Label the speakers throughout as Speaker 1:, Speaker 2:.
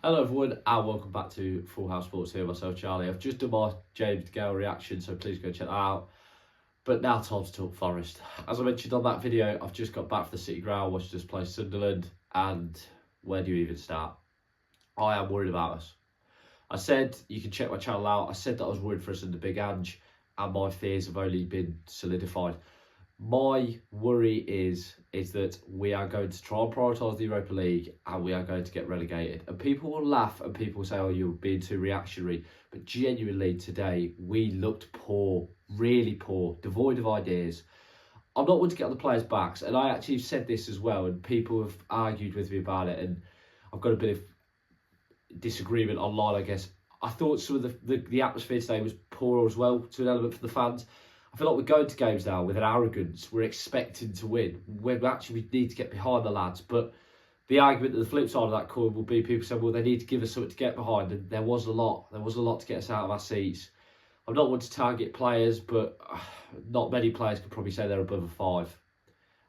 Speaker 1: Hello everyone and welcome back to Full House Sports here, myself Charlie. I've just done my James Gale reaction, so please go check that out. But now time to talk Forest. As I mentioned on that video, I've just got back from the City Ground, watched us play Sunderland, and where do you even start? I am worried about us. I said, you can check my channel out, I said that I was worried for us in the Big Ange, and my fears have only been solidified. My worry is that we are going to try and prioritise the Europa League and we are going to get relegated. And people will laugh and people will say, oh, you're being too reactionary. But genuinely today, we looked poor, really poor, devoid of ideas. I'm not one to get on the players' backs, and I actually said this as well, and people have argued with me about it, and I've got a bit of disagreement online, I guess. I thought some of the atmosphere today was poor as well, to an element for the fans. I feel like we're going to games now with an arrogance. We're expecting to win, when actually we need to get behind the lads. But the argument that the flip side of that coin will be people saying, well, they need to give us something to get behind. And there was a lot. There was a lot to get us out of our seats. I'm not one to target players, but not many players could probably say they're above a 5.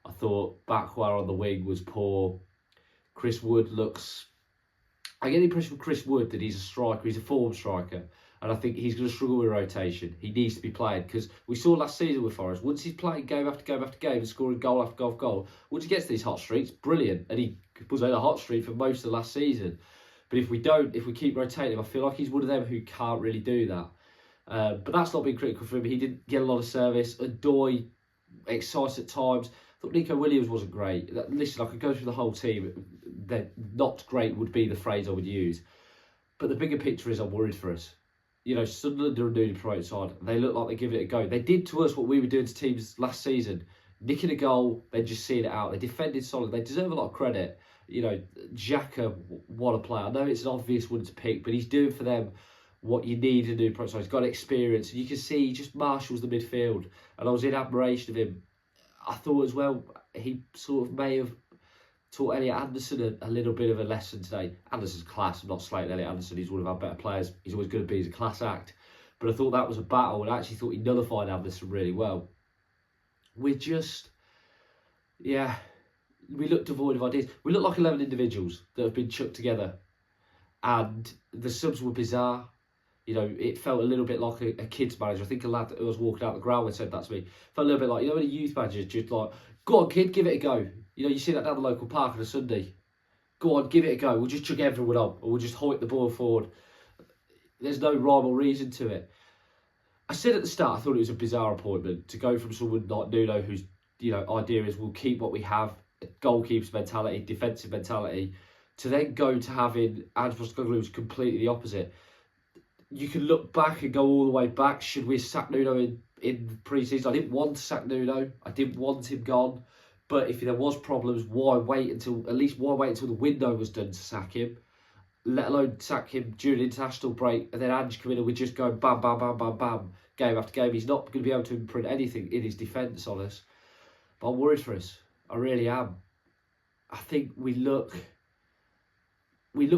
Speaker 1: I thought Backwell on the wing was poor. Chris Wood looks... I get the impression with Chris Wood that he's a striker. He's a form striker. And I think he's going to struggle with rotation. He needs to be played because we saw last season with Forest, once he's playing game after game after game and scoring goal after goal after goal, once he gets these hot streaks, brilliant. And he was on a hot streak for most of the last season. But if we keep rotating him, I feel like he's one of them who can't really do that. But that's not being critical for him. He didn't get a lot of service. Adoy, excited at times. I thought Nico Williams wasn't great. Listen, I could go through the whole team. They're not great would be the phrase I would use. But the bigger picture is I'm worried for us. You know, Sunderland are a newly promoted side. They look like they're giving it a go. They did to us what we were doing to teams last season. Nicking a goal, then just seeing it out. They defended solid. They deserve a lot of credit. You know, Xhaka, what a player. I know it's an obvious one to pick, but he's doing for them what you need to do. So he's got experience. And you can see he just marshals the midfield. And I was in admiration of him. I thought as well, he sort of may have taught Elliot Anderson a little bit of a lesson today. Anderson's class. I'm not slating Elliot Anderson. He's one of our better players. He's always going to be. He's a class act. But I thought that was a battle, and I actually thought he nullified Anderson really well. We're just, yeah, we look devoid of ideas. We look like 11 individuals that have been chucked together. And the subs were bizarre. You know, it felt a little bit like a kid's manager. I think a lad who was walking out the ground and said that to me. Felt a little bit like, you know, when a youth manager just like, go on, kid, give it a go. You know, you see that down the local park on a Sunday. Go on, give it a go. We'll just chuck everyone on, or we'll just hoik the ball forward. There's no rhyme or reason to it. I said at the start, I thought it was a bizarre appointment to go from someone like Nuno, whose idea is we'll keep what we have, goalkeeper's mentality, defensive mentality, to then go to having Angeball, who's completely the opposite. You can look back and go all the way back. Should we sack Nuno in pre-season? I didn't want to sack Nuno. I didn't want him gone. But if there was problems, why wait until the window was done to sack him? Let alone sack him during the international break, and then Ange come in and we're just going bam, bam, bam, bam, bam, game after game.'s not going to be able to imprint anything in his defence on us. But I'm worried for us. I really am. I think we look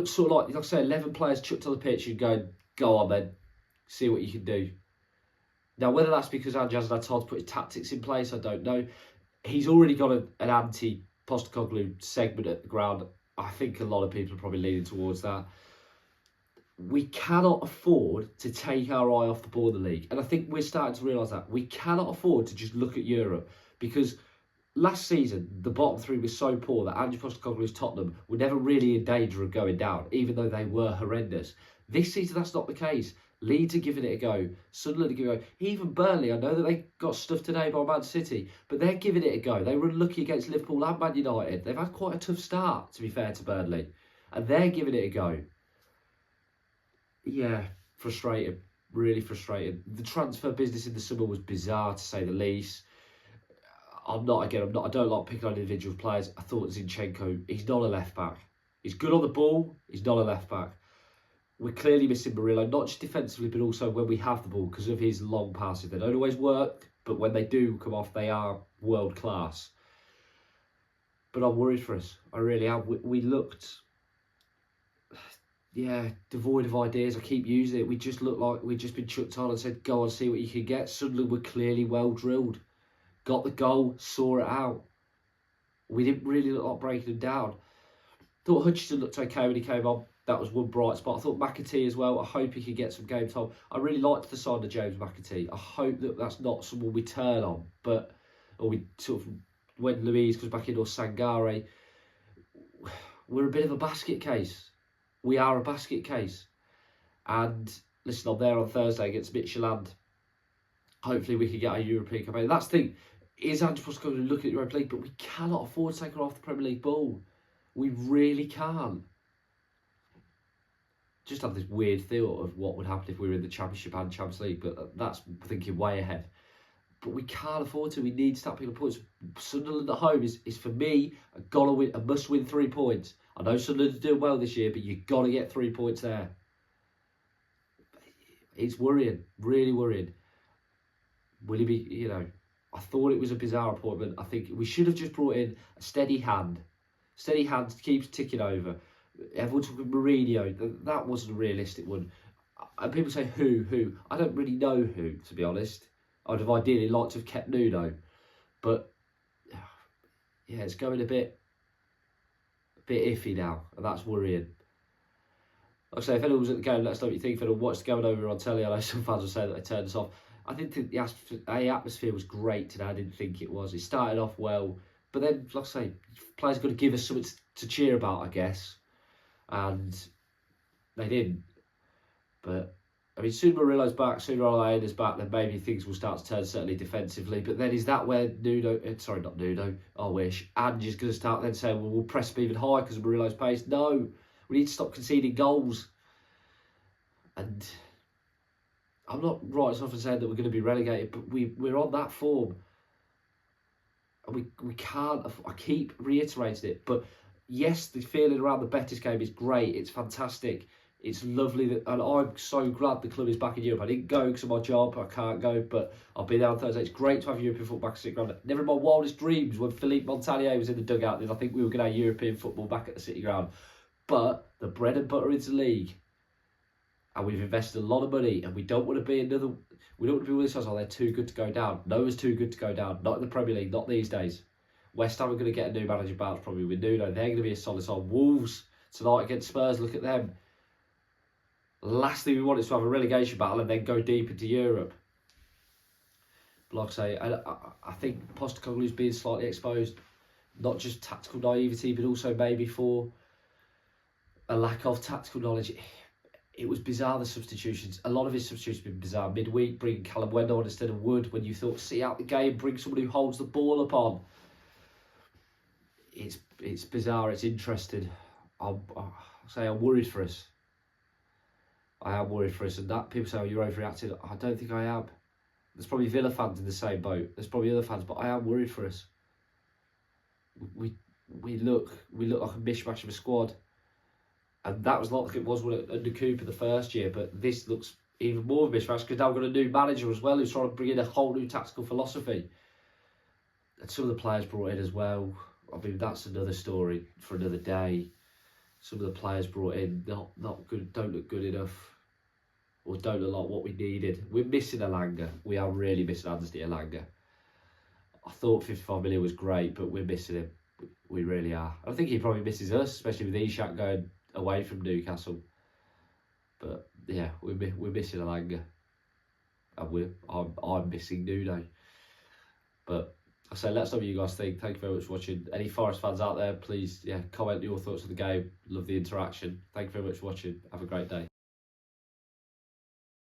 Speaker 1: sort of like I say, 11 players chucked on the pitch and going, go on then, see what you can do. Now, whether that's because Ange hasn't had time to put his tactics in place, I don't know. He's already got an anti-Postecoglou segment at the ground. I think a lot of people are probably leaning towards that. We cannot afford to take our eye off the ball in the league. And I think we're starting to realise that. We cannot afford to just look at Europe. Because last season, the bottom 3 was so poor that Ange Postecoglou's Tottenham were never really in danger of going down, even though they were horrendous. This season, that's not the case. Leeds are giving it a go. Sunderland are giving it a go. Even Burnley, I know that they got stuffed today by Man City, but they're giving it a go. They were unlucky against Liverpool and Man United. They've had quite a tough start, to be fair to Burnley. And they're giving it a go. Yeah, frustrating. Really frustrating. The transfer business in the summer was bizarre, to say the least. I don't like picking on individual players. I thought Zinchenko, he's not a left-back. He's good on the ball. He's not a left-back. We're clearly missing Murillo, not just defensively, but also when we have the ball because of his long passes. They don't always work, but when they do come off, they are world class. But I'm worried for us. I really am. We looked, devoid of ideas. I keep using it. We just looked like we'd just been chucked on and said, go on, see what you can get. Sunderland were clearly well drilled. Got the goal, saw it out. We didn't really look like breaking them down. Thought Hutchinson looked okay when he came on. That was one bright spot. I thought McAtee as well. I hope he can get some game time. I really liked the sign of James McAtee. I hope that that's not someone we turn on, or we sort of, when Louise comes back in or Sangare, we're a bit of a basket case. We are a basket case. And listen, I'm there on Thursday against Midtjylland. Hopefully we can get our European campaign. That's the thing. Is Angeball going to look at the Europa League? But we cannot afford to take her off the Premier League ball. We really can't. Just have this weird thought of what would happen if we were in the Championship and Champions League, but that's thinking way ahead. But we can't afford to. We need to start picking up points. Sunderland at home is for me a must-win 3 points. I know Sunderland are doing well this year, but you've got to get 3 points there. It's worrying, really worrying. Will he be, I thought it was a bizarre appointment. I think we should have just brought in a steady hand. Steady hand keeps ticking over. Everyone talking Mourinho. That wasn't a realistic one. And people say who. I don't really know who, to be honest. I'd have ideally liked to have kept Nuno. But, yeah, it's going a bit iffy now. And that's worrying. Like I say, if anyone was at the game, let us know what you think. If anyone watched the game over on telly, I know some fans will say that they turned us off. I didn't think the atmosphere was great today. I didn't think it was. It started off well. But then, like I say, players got to give us something to cheer about, I guess. And they didn't. But, I mean, sooner Murillo's back, sooner Olayena's back, then maybe things will start to turn, certainly defensively. But then is that where not Nuno, I wish, Ange is going to start then saying, well, we'll press them even higher because of Murillo's pace? No, we need to stop conceding goals. And I'm not right as often saying that we're going to be relegated, but we're on that form. And we can't, I keep reiterating it, but yes, the feeling around the Betis game is great. It's fantastic. It's lovely, and I'm so glad the club is back in Europe. I didn't go because of my job. I can't go, but I'll be there on Thursday. It's great to have European football back at City Ground. Never in my wildest dreams when Philippe Montagnier was in the dugout, I think we were going to have European football back at the City Ground. But the bread and butter is the league. And we've invested a lot of money, and we don't want to be one of those guys, they're too good to go down. No one's too good to go down. Not in the Premier League, not these days. West Ham are going to get a new manager bounce probably with Nuno. They're going to be a solid side. Wolves tonight against Spurs, look at them. Last thing we want is to have a relegation battle and then go deep into Europe. But like I say, I think Postecoglou's being slightly exposed. Not just tactical naivety, but also maybe for a lack of tactical knowledge. It was bizarre, the substitutions. A lot of his substitutions have been bizarre. Midweek, bringing Callum Wendell on instead of Wood, when you thought, see out the game, bring someone who holds the ball up on. It's bizarre, it's interesting. I'm worried for us. I am worried for us, and that people say, oh, you're overreacting. I don't think I am. There's probably Villa fans in the same boat. There's probably other fans, but I am worried for us. We look like a mishmash of a squad. And that was like it was under Cooper the first year, but this looks even more of a mishmash because now we've got a new manager as well who's trying to bring in a whole new tactical philosophy. And some of the players brought in as well. I mean, that's another story for another day. Some of the players brought in not good, don't look good enough, or don't look like what we needed. We're missing Elanga. We are really missing Anthony Elanga. I thought 55 million was great, but we're missing him. We really are. I think he probably misses us, especially with Ishak going away from Newcastle. But yeah, we're missing Elanga, and I'm missing Nuno. But I say, let us know what you guys think. Thank you very much for watching. Any Forest fans out there, please comment your thoughts on the game. Love the interaction. Thank you very much for watching. Have a great day.